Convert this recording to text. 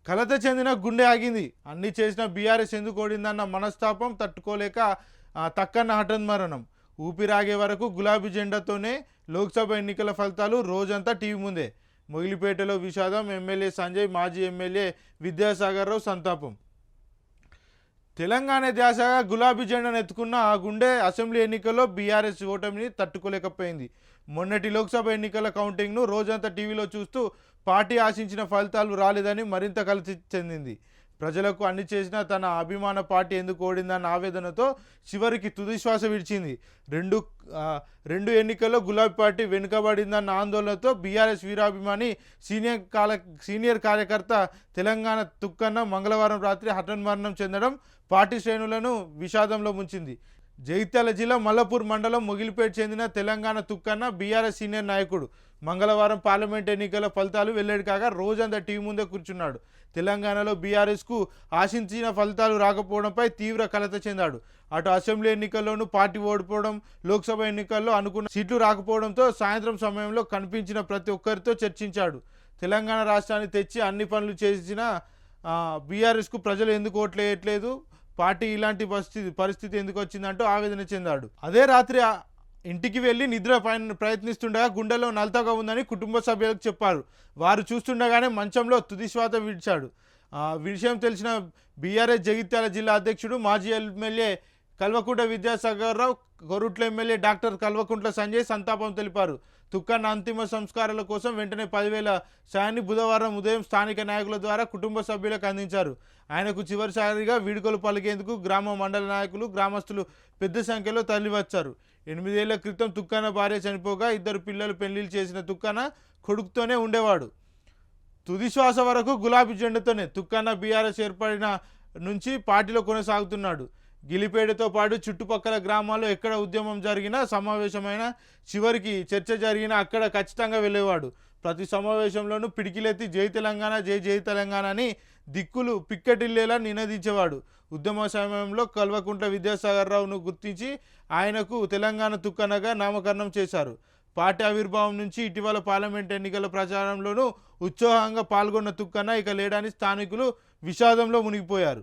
కలత చెందిన గుండె ఆగింది. అన్ని చేసిన బీఆర్ఎస్ ఎందుకు ఓడిందన్న మనస్తాపం తట్టుకోలేక తక్కన్న హఠన్మరణం. ఊపిరాగే వరకు గులాబీ జెండాతోనే లోక్సభ ఎన్నికల ఫలితాలు రోజంతా టీవీ ముందే. మొగిలిపేటలో విషాదం. ఎమ్మెల్యే సంజయ్, మాజీ ఎమ్మెల్యే విద్యాసాగర్ రావు సంతాపం. తెలంగాణ ధ్యాసగా గులాబీ జెండాను ఎత్తుకున్న ఆ గుండె అసెంబ్లీ ఎన్నికల్లో బీఆర్ఎస్ ఓటమిని తట్టుకోలేకపోయింది. మొన్నటి లోక్సభ ఎన్నికల కౌంటింగ్ను రోజంతా టీవీలో చూస్తూ పార్టీ ఆశించిన ఫలితాలు రాలేదని మరింత కలత చెందింది. ప్రజలకు అన్ని చేసిన తన అభిమాన పార్టీ ఎందుకు ఓడిందన్న ఆవేదనతో చివరికి తుదిశ్వాస విడిచింది. రెండు ఎన్నికల్లో గులాబీ పార్టీ వెనుకబడిందన్న ఆందోళనతో బీఆర్ఎస్ వీరాభిమాని సీనియర్ కార్యకర్త తెలంగాణ తుక్కన్న మంగళవారం రాత్రి హఠన్మరణం చెందడం పార్టీ శ్రేణులను విషాదంలో ముంచింది. జగిత్యాల జిల్లా మల్లపూర్ మండలం మొగిలిపేట చెందిన తెలంగాణ తుక్కన్న బీఆర్ఎస్ సీనియర్ నాయకుడు. మంగళవారం పార్లమెంట్ ఎన్నికల ఫలితాలు వెల్లడి కాగా రోజంతా టీవీ ముందే కూర్చున్నాడు. తెలంగాణలో బీఆర్ఎస్కు ఆశించిన ఫలితాలు రాకపోవడంపై తీవ్ర కలత చెందాడు. అటు అసెంబ్లీ ఎన్నికల్లోనూ పార్టీ ఓడిపోవడం, లోక్సభ ఎన్నికల్లో అనుకున్న సీట్లు రాకపోవడంతో సాయంత్రం సమయంలో కనిపించిన ప్రతి ఒక్కరితో చర్చించాడు. తెలంగాణ రాష్ట్రాన్ని తెచ్చి అన్ని పనులు చేసిన బీఆర్ఎస్కు ప్రజలు ఎందుకు ఓట్లేయట్లేదు, పార్టీ ఇలాంటి పరిస్థితి ఎందుకు వచ్చిందంటూ ఆవేదన చెందాడు. అదే రాత్రి ఇంటికి వెళ్ళి నిద్ర ప్రయత్నిస్తుండగా గుండెలో నలతగా ఉందని కుటుంబ సభ్యులకు చెప్పారు. వారు చూస్తుండగానే మంచంలో తుదిశ్వాస విడిచాడు. విషయం తెలిసిన బీఆర్ఎస్ జగిత్యాల జిల్లా అధ్యక్షుడు, మాజీ MLA Kalvakuntla Vidyasagar Rao, Korutla MLA doctor Kalvakuntla Sanjay సంతాపం తెలిపారు. తుక్కన్న అంతిమ సంస్కారాల కోసం వెంటనే 10,000 సాయాన్ని బుధవారం ఉదయం స్థానిక నాయకుల ద్వారా కుటుంబ సభ్యులకు అందించారు. ఆయనకు చివరిసారిగా వీడుకోలు పలికేందుకు గ్రామ మండల నాయకులు, గ్రామస్తులు పెద్ద సంఖ్యలో తరలివచ్చారు. 8 ఏళ్ల క్రితం తుక్కన్న భార్య చనిపోగా 2 పిల్లలు పెళ్లిళ్ళు చేసిన తుక్కన్న కొడుకుతోనే ఉండేవాడు. తుదిశ్వాస వరకు గులాబీ జెండాతోనే తుక్కన్న బీఆర్ఎస్ ఏర్పడిన నుంచి పార్టీలో కొనసాగుతున్నాడు. గిలిపేటతో పాటు చుట్టుపక్కల గ్రామాల్లో ఎక్కడ ఉద్యమం జరిగినా, సమావేశమైన, చివరికి చర్చ జరిగినా అక్కడ ఖచ్చితంగా వెళ్ళేవాడు. ప్రతి సమావేశంలోనూ పిడికిలెత్తి జై తెలంగాణ, జై జై తెలంగాణ అని దిక్కులు పిక్కటిల్లేలా నినదించేవాడు. ఉద్యమ సమయంలో కల్వకుంట్ల విద్యాసాగర్ రావును గుర్తించి ఆయనకు తెలంగాణ తుక్కన్నగా నామకరణం చేశారు. పార్టీ ఆవిర్భావం నుంచి ఇటీవల పార్లమెంట్ ఎన్నికల ప్రచారంలోనూ ఉత్సాహంగా పాల్గొన్న తుక్కన్న ఇక లేడని స్థానికులు విషాదంలో మునిగిపోయారు.